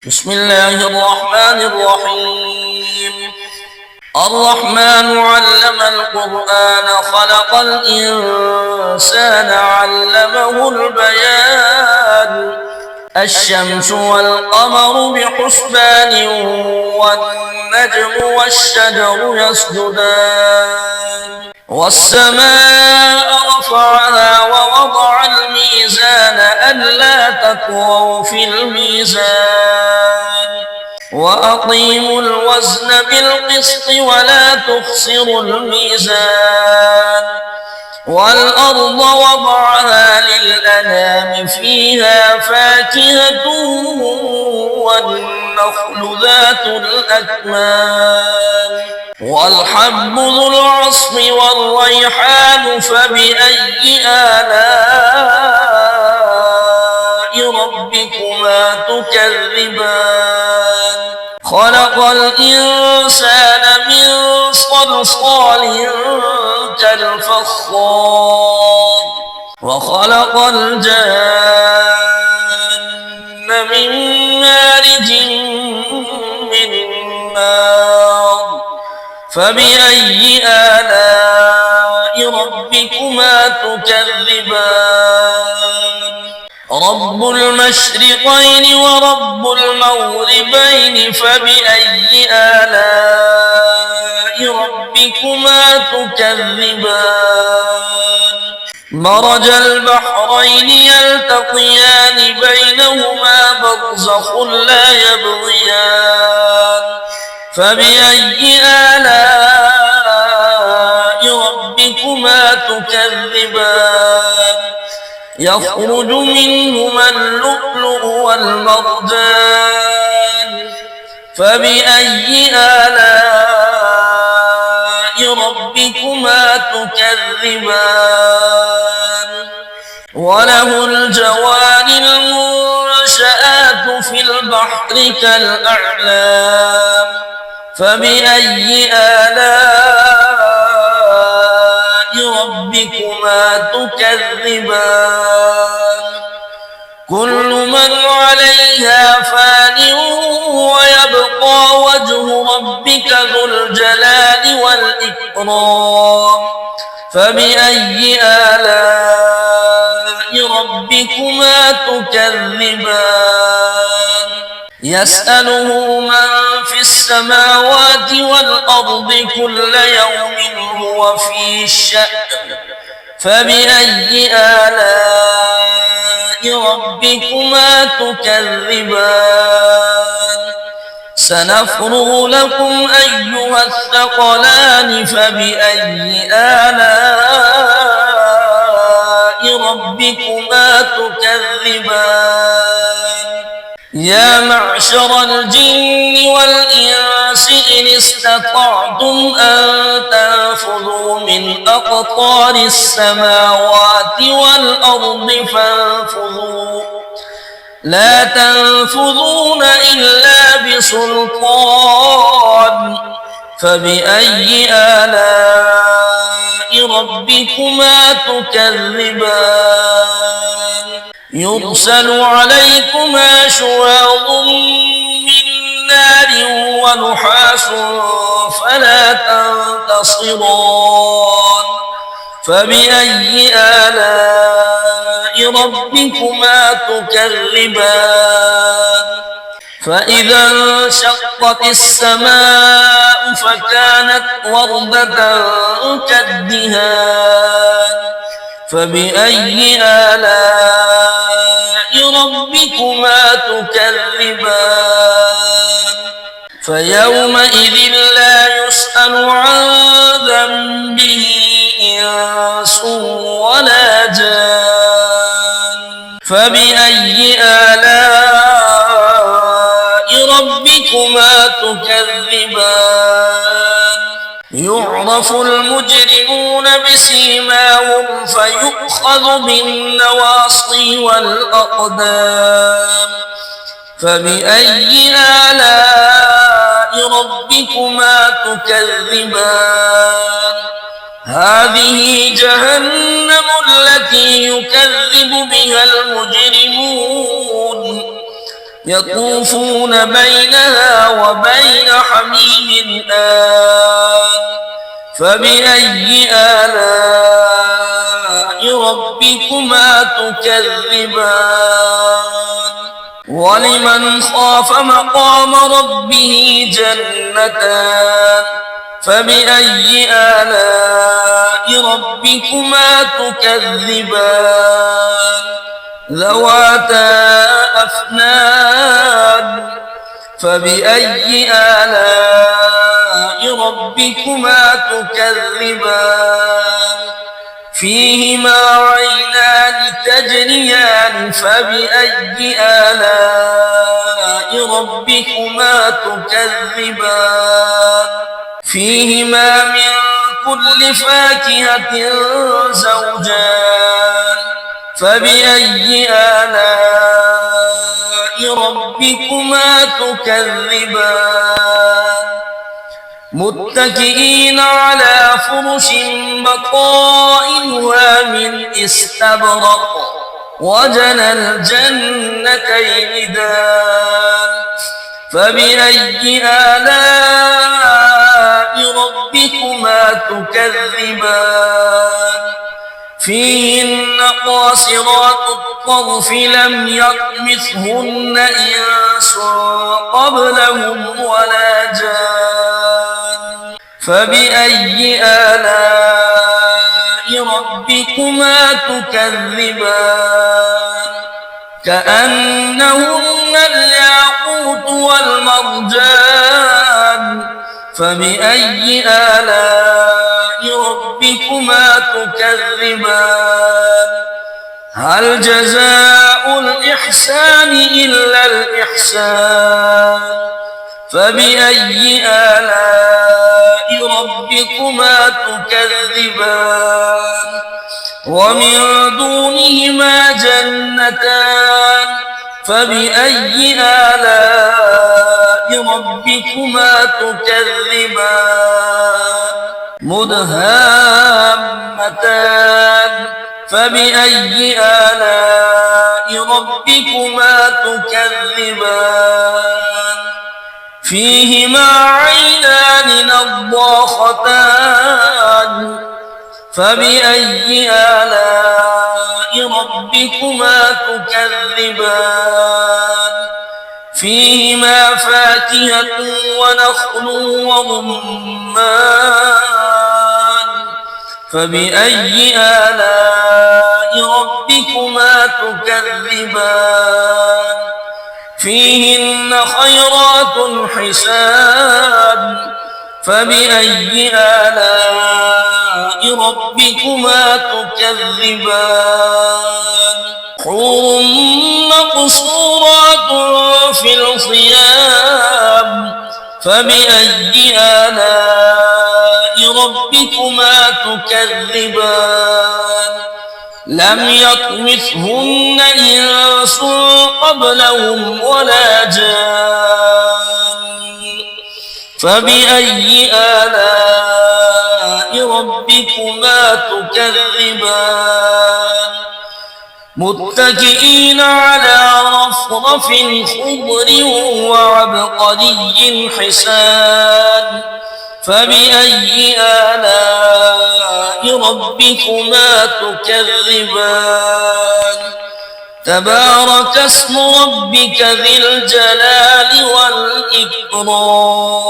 بسم الله الرحمن الرحيم. الرحمن علم القرآن خلق الإنسان علمه البيان. الشمس والقمر بحسبان والنجم والشجر يسجدان والسماء رفعها ووضع الميزان ألا تطغوا في الميزان وأقيموا الوزن بالقسط ولا تخسروا الميزان والأرض وضعها للأنام فيها فاكهة والنخل ذات الأكمام والحب ذو العصف والريحان فبأي آلاء ربكما تكذبان خلق الإنسان من صلصال كالفخار وخلق الجن من مارج من نار فبأي آلاء ربكما تكذبان رب المشرقين ورب المغربين فبأي آلاء ربكما تكذبان مرج البحرين يلتقيان بينهما برزخ لا يبغيان فبأي آلاء ربكما تكذبان يخرج منهما اللؤلؤ والمرجان فبأي آلاء ربكما تكذبان وله الجوار المنشآت في البحر كالأعلام فبأي آلاء ربكما تكذبان كل من عليها فان ويبقى وجه ربك ذو الجلال والإكرام فبأي آلاء ربكما تكذبان يسأله من في السماوات والأرض كل يوم هو في شأن فبأي آلاء ربكما تكذبان سنفرغ لكم أيها الثقلان فبأي آلاء ربكما تكذبان يا معشر الجن والإنس إن استطعتم أن تنفذوا من أقطار السماوات والأرض فانفذوا لا تنفذون إلا بسلطان فبأي آلاء ربكما تكذبان يرسل عليكما شواظ من نار ونحاس فلا تنتصران فبأي آلاء ربكما تكذبان فإذا انشقت السماء فكانت وردة كالدهان فبأي آلاء ربكما تكذبان فيومئذ لا يسأل عن ذنبه إنس ولا جان فبأي آلاء ربكما تكذبان يعرف المجرمون بسيماهم فيؤخذ بالنواصي والأقدام فبأي آلاء ربكما تكذبان هذه جهنم التي يكذب بها المجرمون يطوفون بينها وبين حميم آن فبأي آلاء ربكما تكذبان ولمن خاف مقام ربه جنتان فبأي آلاء ربكما تكذبان ذواتا أفنان فبأي آلاء ربكما تكذبان فيهما عينان تجريان فبأي آلاء ربكما تكذبان فيهما من كل فاكهة زوجان فبأي آلاء ربكما تكذبان متكئين على فرش بطائنها من استبرق وجنى الجنتين دان فبأي آلاء ربكما تكذبان فيهن قاصرات الطرف لم يطمثهن إنس قبلهم ولا جان فبأي آلاء ربكما تكذبان كأنهن الياقوت والمرجان فبأي آلاء ربكما تكذبان هل جزاء الإحسان إلا الإحسان فبأي آلاء ربكما تكذبان ومن دونهما جنتان فبأي آلاء ربكما تكذبان مدهامتان فبأي آلاء ربكما تكذبان فيهما عينان نضاختان فبأي آلاء ربكما تكذبان فيهما فاكهة ونخل ورمان فبأي آلاء ربكما تكذبان فيهن خيرات حسان فبأي آلاء ربكما تكذبان حور مقصورات في الخيام فبأي آلاء ربكما تكذبان لم يطمثهن إنس قبلهم ولا جان فبأي آلاء ربكما تكذبان متكئين على رفرف خضر وعبقري حسان فبأي آلاء ربكما تكذبان تبارك اسم ربك ذي الجلال والإكرام